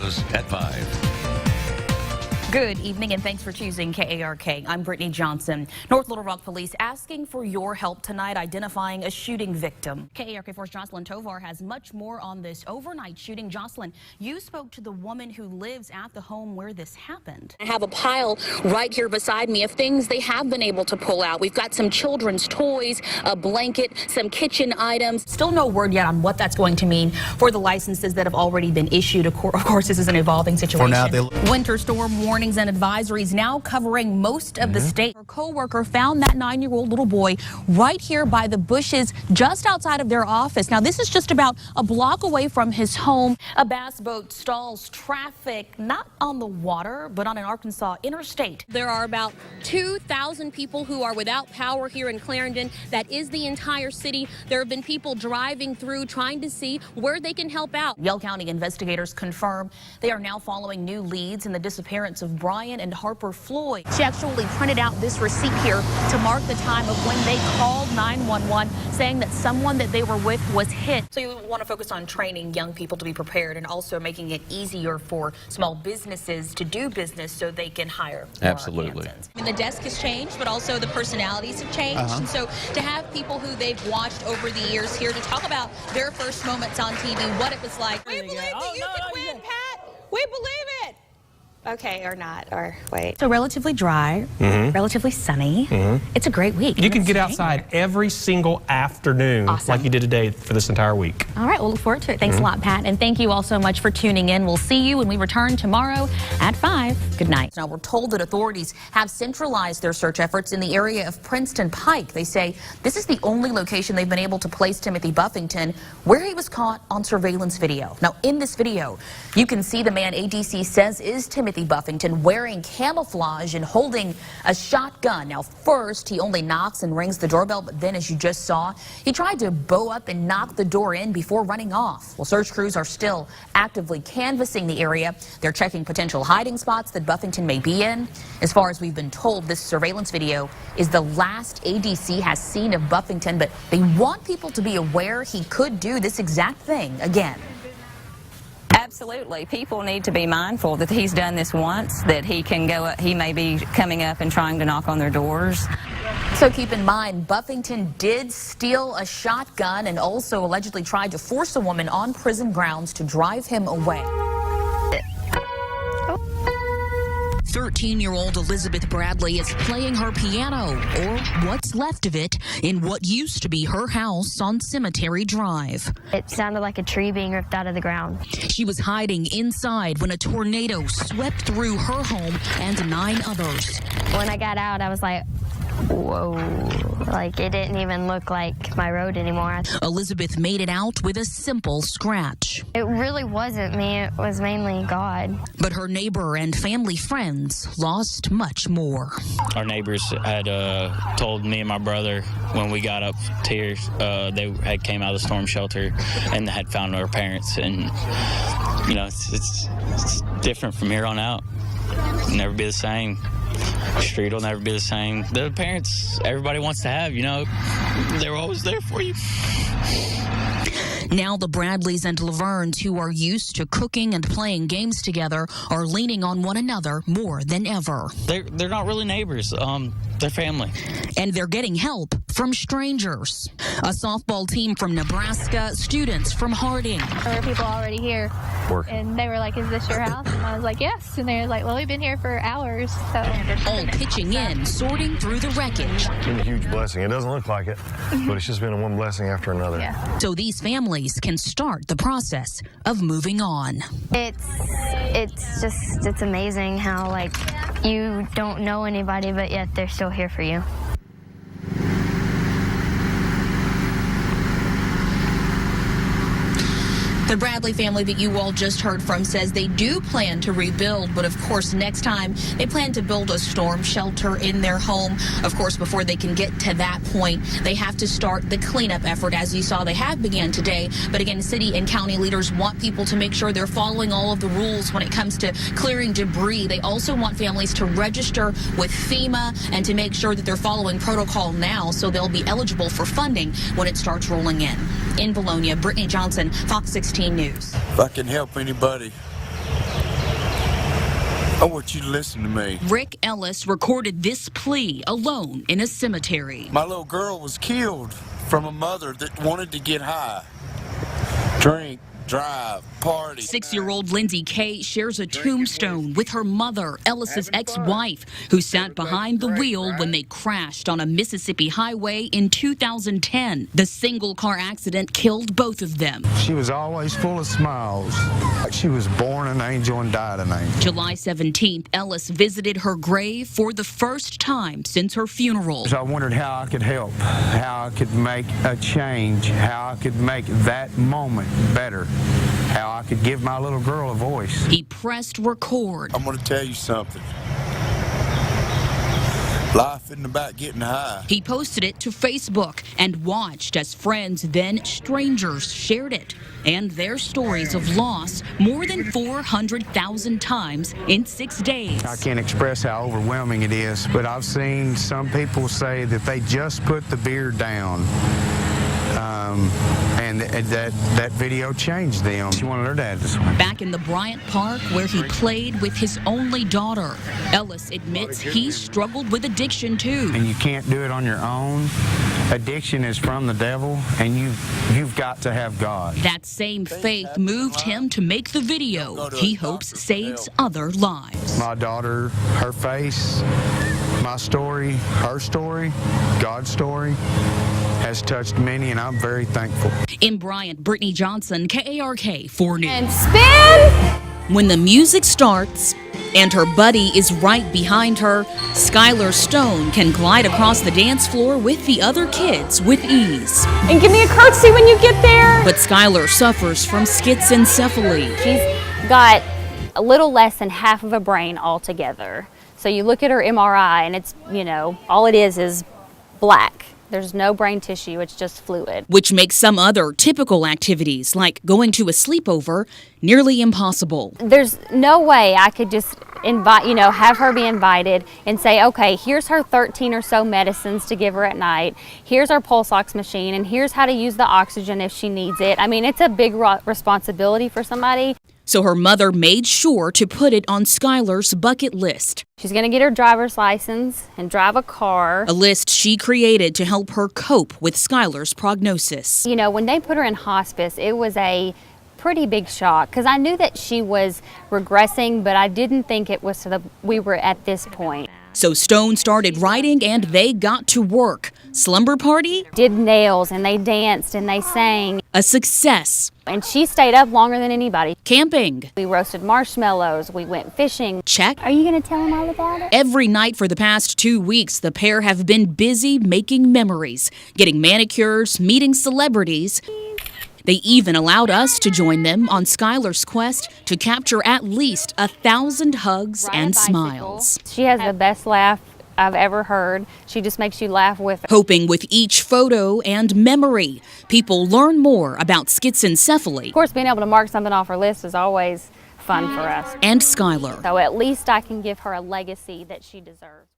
At 5. Good evening and thanks for choosing KARK. I'm Brittney Johnson. North Little Rock Police asking for your help tonight identifying a shooting victim. KARK4's Jocelyn Tovar has much more on this overnight shooting. Jocelyn, you spoke to the woman who lives at the home where this happened. I have a pile right here beside me of things they have been able to pull out. We've got some children's toys, a blanket, some kitchen items. Still no word yet on what that's going to mean for the licenses that have already been issued. Of course, this is an evolving situation. For now, winter storm warnings and advisories now covering most of the state. Her co-worker found that 9-year-old little boy right here by the bushes just outside of their office. Now, this is just about a block away from his home. A bass boat stalls traffic, not on the water, but on an Arkansas interstate. There are about 2,000 people who are without power here in Clarendon. That is the entire city. There have been people driving through trying to see where they can help out. Yell County investigators confirm they are now following new leads in the disappearance of Brian and Harper Floyd. She actually printed out this receipt here to mark the time of when they called 911 saying that someone that they were with was hit. So you want to focus on training young people to be prepared and also making it easier for small businesses to do business so they can hire more Absolutely. Kansans. I mean, the desk has changed, but also the personalities have changed. And so to have people who they've watched over the years here to talk about their first moments on TV, what it was like. We believe that you can win, Pat. We believe it. Okay, or not, or wait. So relatively dry, relatively sunny. It's a great week. You can get outside every single afternoon like you did today for this entire week. All right, we'll look forward to it. Thanks a lot, Pat. And thank you all so much for tuning in. We'll see you when we return tomorrow at 5. Good night. Now, we're told that authorities have centralized their search efforts in the area of Princeton Pike. They say this is the only location they've been able to place Timothy Buffington where he was caught on surveillance video. Now, in this video, you can see the man ADC says is Timothy Buffington wearing camouflage and holding a shotgun. Now, first, he only knocks and rings the doorbell, but then, as you just saw, he tried to bow up and knock the door in before running off. Well, search crews are still actively canvassing the area. They're checking potential hiding spots that Buffington may be in. As far as we've been told, this surveillance video is the last ADC has seen of Buffington, but they want people to be aware he could do this exact thing again. Absolutely. People need to be mindful that he's done this once, that he can go up, he may be coming up and trying to knock on their doors. So keep in mind, Buffington did steal a shotgun and also allegedly tried to force a woman on prison grounds to drive him away. 13-year-old Elizabeth Bradley is playing her piano, or what's left of it, in what used to be her house on Cemetery Drive. It sounded like a tree being ripped out of the ground. She was hiding inside when a tornado swept through her home and 9 others. When I got out, I was like, whoa, like it didn't even look like my road anymore. Elizabeth made it out with a simple scratch. It really wasn't me, it was mainly God. But her neighbor and family friends lost much more. Our neighbors had told me and my brother when we got up here, they had came out of the storm shelter and had found our parents. And, you know, it's different from here on out. It'll never be the same. The street will never be the same. The parents everybody wants to have, you know, they're always there for you. Now the Bradleys and Lavernes, who are used to cooking and playing games together, are leaning on one another more than ever. They're not really neighbors. They're family. And they're getting help from strangers. A softball team from Nebraska, students from Harding. There were people already here. And they were like, is this your house? And I was like, yes. And they were like, well, we've been here for hours. So all pitching in, sorting through the wreckage. It's been a huge blessing. It doesn't look like it, but it's just been one blessing after another. Yeah. So these families can start the process of moving on. It's amazing how, like, you don't know anybody, but yet they're still here for you. The Bradley family that you all just heard from says they do plan to rebuild, but of course next time they plan to build a storm shelter in their home. Of course, before they can get to that point, they have to start the cleanup effort. As you saw, they have began today, but again, city and county leaders want people to make sure they're following all of the rules when it comes to clearing debris. They also want families to register with FEMA and to make sure that they're following protocol now so they'll be eligible for funding when it starts rolling in. In Bologna, Brittney Johnson, Fox 16 News. If I can help anybody, I want you to listen to me. Rick Ellis recorded this plea alone in a cemetery. My little girl was killed from a mother that wanted to get high, drink, drive, party. 6-year-old Lindsay Kay shares a tombstone with her mother, Ellis's ex-wife, who sat behind the wheel when they crashed on a Mississippi highway in 2010. The single-car accident killed both of them. She was always full of smiles. Like she was born an angel and died an angel. July 17th, Ellis visited her grave for the first time since her funeral. I wondered how I could help, how I could make a change, how I could make that moment better, how I could give my little girl a voice. He pressed record. I'm going to tell you something. Life isn't about getting high. He posted it to Facebook and watched as friends, then strangers, shared it and their stories of loss more than 400,000 times in 6 days. I can't express how overwhelming it is, but I've seen some people say that they just put the beer down. And that video changed them. She wanted her dad to swim. Back in the Bryant Park where he played with his only daughter, Ellis admits he struggled with addiction too. And you can't do it on your own. Addiction is from the devil, and you've got to have God. That same faith moved him to make the video he hopes saves other lives. My daughter, her face, my story, her story, God's story, has touched many, and I'm very thankful. In Bryant, Brittney Johnson, KARK 4 News. And spin! When the music starts and her buddy is right behind her, Skylar Stone can glide across the dance floor with the other kids with ease. And give me a curtsy when you get there. But Skylar suffers from schizencephaly. She's got a little less than half of a brain altogether. So you look at her MRI and it's, all it is black. There's no brain tissue, it's just fluid. Which makes some other typical activities, like going to a sleepover, nearly impossible. There's no way I could just invite, have her be invited and say, okay, here's her 13 or so medicines to give her at night. Here's our pulse ox machine, and here's how to use the oxygen if she needs it. I mean, it's a big responsibility for somebody. So her mother made sure to put it on Skylar's bucket list. She's going to get her driver's license and drive a car. A list she created to help her cope with Skylar's prognosis. When they put her in hospice, it was a pretty big shock because I knew that she was regressing, but I didn't think it was so that we were at this point. So Stone started writing and they got to work. Slumber party? Did nails and they danced and they sang. A success. And she stayed up longer than anybody. Camping. We roasted marshmallows. We went fishing. Check. Are you going to tell them all about it? Every night for the past 2 weeks, the pair have been busy making memories, getting manicures, meeting celebrities. They even allowed us to join them on Skylar's quest to capture at least 1,000 hugs and smiles. She has the best laugh I've ever heard. She just makes you laugh with her. Hoping with each photo and memory, people learn more about schizencephaly. Of course, being able to mark something off her list is always fun for us. And Skylar. So at least I can give her a legacy that she deserves.